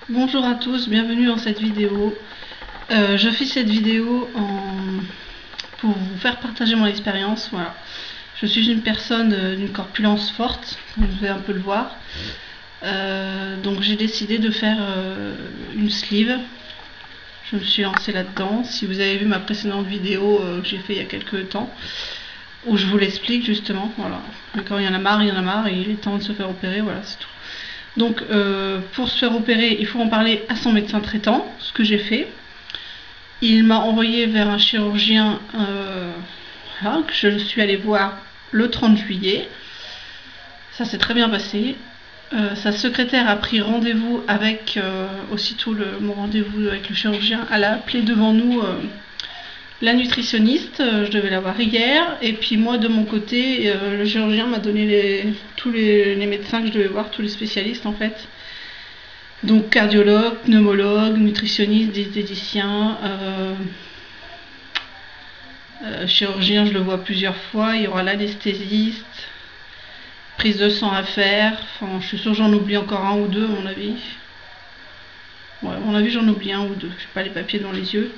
Bonjour à tous, bienvenue dans cette vidéo. Je fais cette vidéo pour vous faire partager mon expérience. Voilà. Je suis une personne d'une corpulence forte, comme vous pouvez un peu le voir. Donc j'ai décidé de faire une sleeve. Je me suis lancée là-dedans. Si vous avez vu ma précédente vidéo que j'ai fait il y a quelques temps, où je vous l'explique justement. Voilà. Mais quand il y en a marre, il y en a marre et il est temps de se faire opérer. Voilà, c'est tout. Donc pour se faire opérer, il faut en parler à son médecin traitant, ce que j'ai fait. Il m'a envoyé vers un chirurgien voilà, que je suis allée voir le 30 juillet. Ça s'est très bien passé. Sa secrétaire a pris rendez-vous avec, aussitôt mon rendez-vous avec le chirurgien, elle a appelé devant nous la nutritionniste, je devais la voir hier, et puis moi de mon côté, le chirurgien m'a donné tous les médecins que je devais voir, tous les spécialistes en fait. Donc cardiologue, pneumologue, nutritionniste, diététicien, chirurgien je le vois plusieurs fois, il y aura l'anesthésiste, prise de sang à faire, enfin je suis sûre j'en oublie encore un ou deux à mon avis. Ouais, à mon avis j'en oublie un ou deux, je n'ai pas les papiers devant les yeux.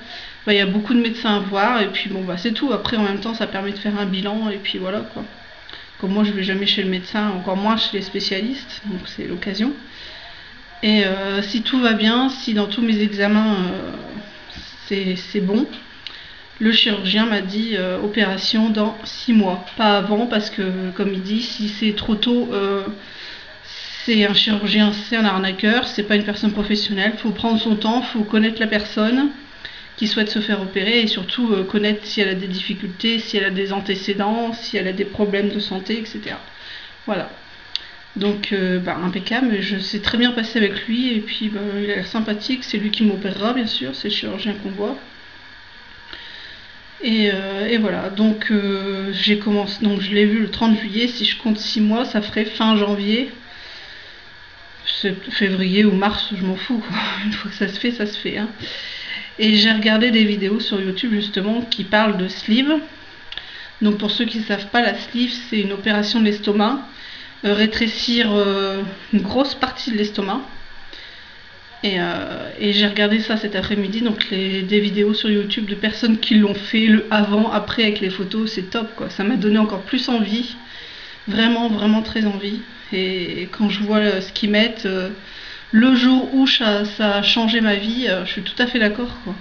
Bah, y a beaucoup de médecins à voir et puis bon bah c'est tout. Après en même temps ça permet de faire un bilan et puis voilà quoi. Comme moi je vais jamais chez le médecin, encore moins chez les spécialistes, donc c'est l'occasion. Et si tout va bien, si dans tous mes examens c'est bon, le chirurgien m'a dit opération dans 6 mois, pas avant parce que comme il dit si c'est trop tôt c'est un chirurgien, c'est un arnaqueur, c'est pas une personne professionnelle, faut prendre son temps, faut connaître la personne qui souhaite se faire opérer et surtout connaître si elle a des difficultés, si elle a des antécédents, si elle a des problèmes de santé, etc. Voilà. Donc impeccable, je sais très bien passer avec lui et puis il a l'air sympathique, c'est lui qui m'opérera bien sûr, c'est le chirurgien qu'on voit. Et voilà, donc j'ai commencé, donc je l'ai vu le 30 juillet, si je compte 6 mois, ça ferait fin janvier, février ou mars, je m'en fous, quoi. Une fois que ça se fait, hein. Et j'ai regardé des vidéos sur YouTube justement qui parlent de sleeve. Donc pour ceux qui ne savent pas, la sleeve c'est une opération de l'estomac, rétrécir une grosse partie de l'estomac. Et j'ai regardé ça cet après-midi, donc des vidéos sur YouTube de personnes qui l'ont fait, le avant, après avec les photos, c'est top quoi. Ça m'a donné encore plus envie, vraiment, vraiment très envie. Et quand je vois ce qu'ils mettent, le jour où ça a changé ma vie, je suis tout à fait d'accord quoi.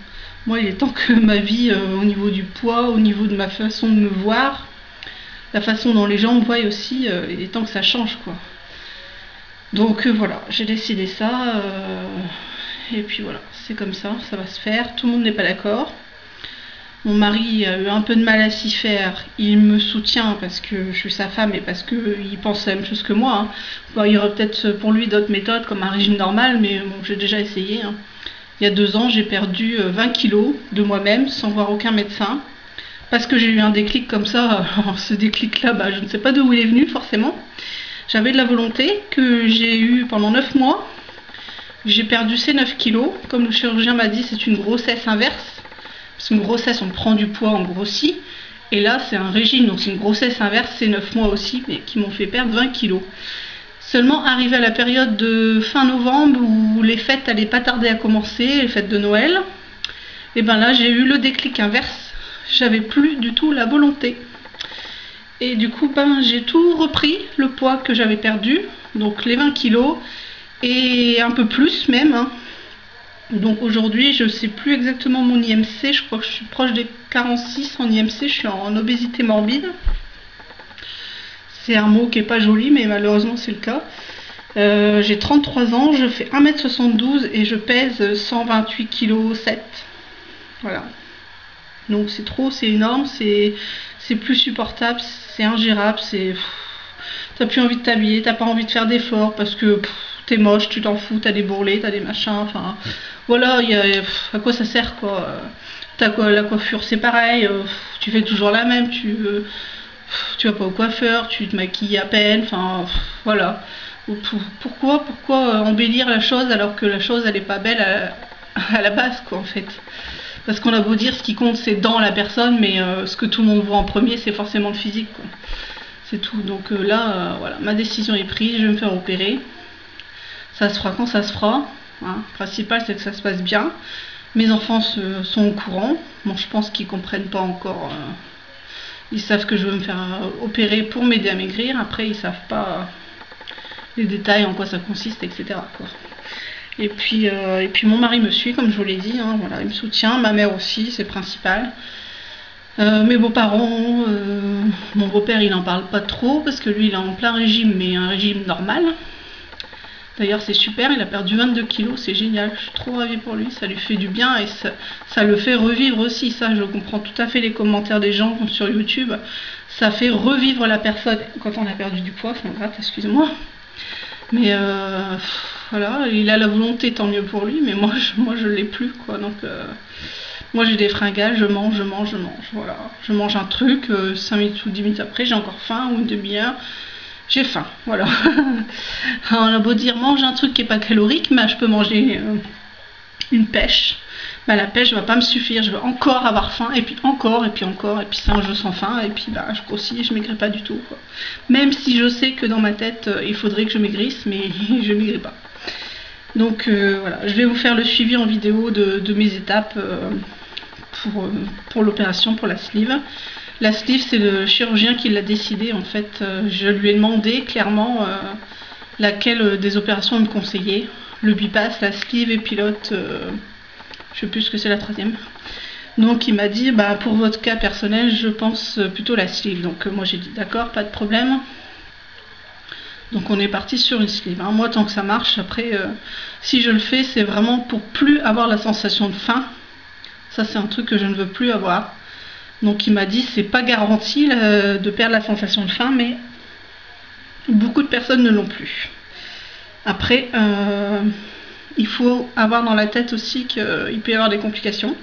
Moi il est temps que ma vie au niveau du poids, au niveau de ma façon de me voir, la façon dont les gens me voient aussi, il est temps que ça change quoi. Donc voilà, j'ai décidé ça et puis voilà, c'est comme ça va se faire, tout le monde n'est pas d'accord. Mon mari a eu un peu de mal à s'y faire, il me soutient parce que je suis sa femme et parce qu'il pense la même chose que moi. Hein. Bon, il y aurait peut-être pour lui d'autres méthodes comme un régime normal, mais bon, j'ai déjà essayé. Hein. Il y a 2 ans, j'ai perdu 20 kilos de moi-même sans voir aucun médecin. Parce que j'ai eu un déclic comme ça, alors ce déclic-là, je ne sais pas d'où il est venu forcément. J'avais de la volonté que j'ai eu pendant 9 mois. J'ai perdu ces 9 kilos. Comme le chirurgien m'a dit, c'est une grossesse inverse. Parce qu'une grossesse, on prend du poids, on grossit. Et là, c'est un régime, donc c'est une grossesse inverse, c'est 9 mois aussi, mais qui m'ont fait perdre 20 kilos. Seulement, arrivé à la période de fin novembre, où les fêtes n'allaient pas tarder à commencer, les fêtes de Noël, et ben là, j'ai eu le déclic inverse. J'avais plus du tout la volonté. Et du coup, j'ai tout repris, le poids que j'avais perdu, donc les 20 kilos, et un peu plus même, hein. Donc aujourd'hui, je ne sais plus exactement mon IMC, je crois que je suis proche des 46 en IMC, je suis en obésité morbide. C'est un mot qui n'est pas joli, mais malheureusement c'est le cas. J'ai 33 ans, je fais 1m72 et je pèse 128 kg 7. Voilà. Donc c'est trop, c'est énorme, c'est plus supportable, c'est ingérable, t'as plus envie de t'habiller, t'as pas envie de faire d'efforts parce que t'es moche, tu t'en fous, t'as des bourrelets, t'as des machins, enfin voilà, à quoi ça sert quoi. La coiffure c'est pareil, tu fais toujours la même, tu vas pas au coiffeur, tu te maquilles à peine, enfin voilà. Pourquoi embellir la chose alors que la chose elle est pas belle à la base quoi en fait. Parce qu'on a beau dire ce qui compte c'est dans la personne, mais ce que tout le monde voit en premier c'est forcément le physique quoi. C'est tout. Donc là, voilà, ma décision est prise, je vais me faire opérer. Ça se fera quand ça se fera. hein. Le principal, c'est que ça se passe bien. Mes enfants sont au courant. Bon, je pense qu'ils comprennent pas encore. Ils savent que je veux me faire opérer pour m'aider à maigrir. Après, ils savent pas les détails, en quoi ça consiste, etc., quoi. Et puis mon mari me suit, comme je vous l'ai dit, hein, voilà, il me soutient, ma mère aussi, c'est principal. Mes beaux-parents, mon beau-père il en parle pas trop parce que lui il est en plein régime, mais un régime normal. D'ailleurs c'est super, il a perdu 22 kilos, c'est génial, je suis trop ravie pour lui, ça lui fait du bien et ça le fait revivre aussi. Ça, je comprends tout à fait les commentaires des gens sur YouTube, ça fait revivre la personne quand on a perdu du poids, enfin bref, excuse-moi. Mais voilà, il a la volonté, tant mieux pour lui, mais moi je l'ai plus, quoi. Donc moi j'ai des fringales, je mange, voilà. Je mange un truc, 5 minutes ou 10 minutes après, j'ai encore faim, ou une demi-heure, j'ai faim, voilà. On a beau dire mange un truc qui n'est pas calorique, mais je peux manger une pêche. Bah, la pêche va pas me suffire, je veux encore avoir faim, et puis encore, et puis encore, et puis c'est un jeu sans fin, et puis bah, je grossis, je maigris pas du tout, quoi. Même si je sais que dans ma tête, il faudrait que je maigrisse, mais je maigris pas. Donc voilà, je vais vous faire le suivi en vidéo de mes étapes pour l'opération, pour la sleeve. La sleeve, c'est le chirurgien qui l'a décidé, en fait. Je lui ai demandé clairement laquelle des opérations il me conseillait. Le bypass, la sleeve et pilote, je sais plus ce que c'est la troisième. Donc il m'a dit, bah, pour votre cas personnel, je pense plutôt la sleeve. Donc moi j'ai dit d'accord, pas de problème. Donc on est parti sur une sleeve, hein. Moi tant que ça marche, après si je le fais, c'est vraiment pour plus avoir la sensation de faim. Ça c'est un truc que je ne veux plus avoir. Donc il m'a dit, c'est pas garanti de perdre la sensation de faim, mais beaucoup de personnes ne l'ont plus. Après, il faut avoir dans la tête aussi qu'il peut y avoir des complications.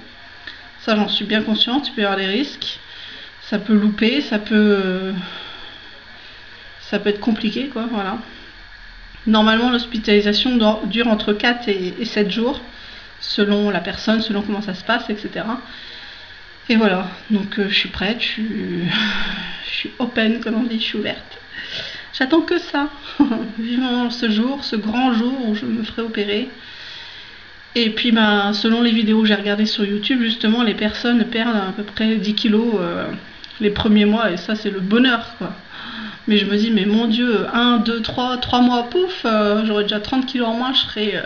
Ça, j'en suis bien consciente. Il peut y avoir des risques. Ça peut louper, ça peut être compliqué, quoi. Voilà. Normalement, l'hospitalisation dure entre 4 et 7 jours, selon la personne, selon comment ça se passe, etc. Et voilà. Donc, je suis prête. Je suis open, comme on dit. Je suis ouverte. J'attends que ça. Vivement ce jour, ce grand jour où je me ferai opérer. Et puis bah, selon les vidéos que j'ai regardées sur YouTube, justement, les personnes perdent à peu près 10 kilos les premiers mois. Et ça, c'est le bonheur, quoi. Mais je me dis, mais mon Dieu, 1, 2, 3 mois, pouf, j'aurais déjà 30 kilos en moins, je serais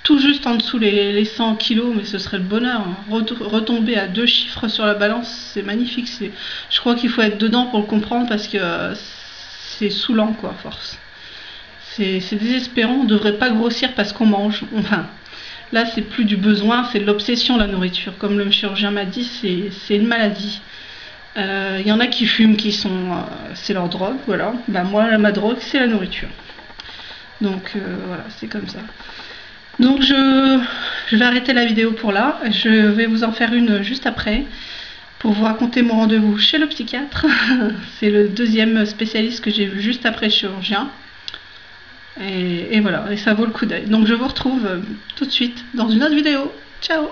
tout juste en dessous les 100 kilos, mais ce serait le bonheur. Retomber à 2 chiffres sur la balance, c'est magnifique. Je crois qu'il faut être dedans pour le comprendre parce que c'est saoulant, quoi, à force. C'est désespérant, on ne devrait pas grossir parce qu'on mange. Enfin, là, c'est plus du besoin, c'est de l'obsession, la nourriture. Comme le chirurgien m'a dit, c'est une maladie. Il y en a qui fument, c'est leur drogue, voilà. Ben, moi, ma drogue, c'est la nourriture. Donc, voilà, c'est comme ça. Donc, je vais arrêter la vidéo pour là. Je vais vous en faire une juste après, pour vous raconter mon rendez-vous chez le psychiatre. C'est le deuxième spécialiste que j'ai vu juste après le chirurgien. Et voilà, et ça vaut le coup d'œil. Donc je vous retrouve tout de suite dans une autre vidéo. Ciao!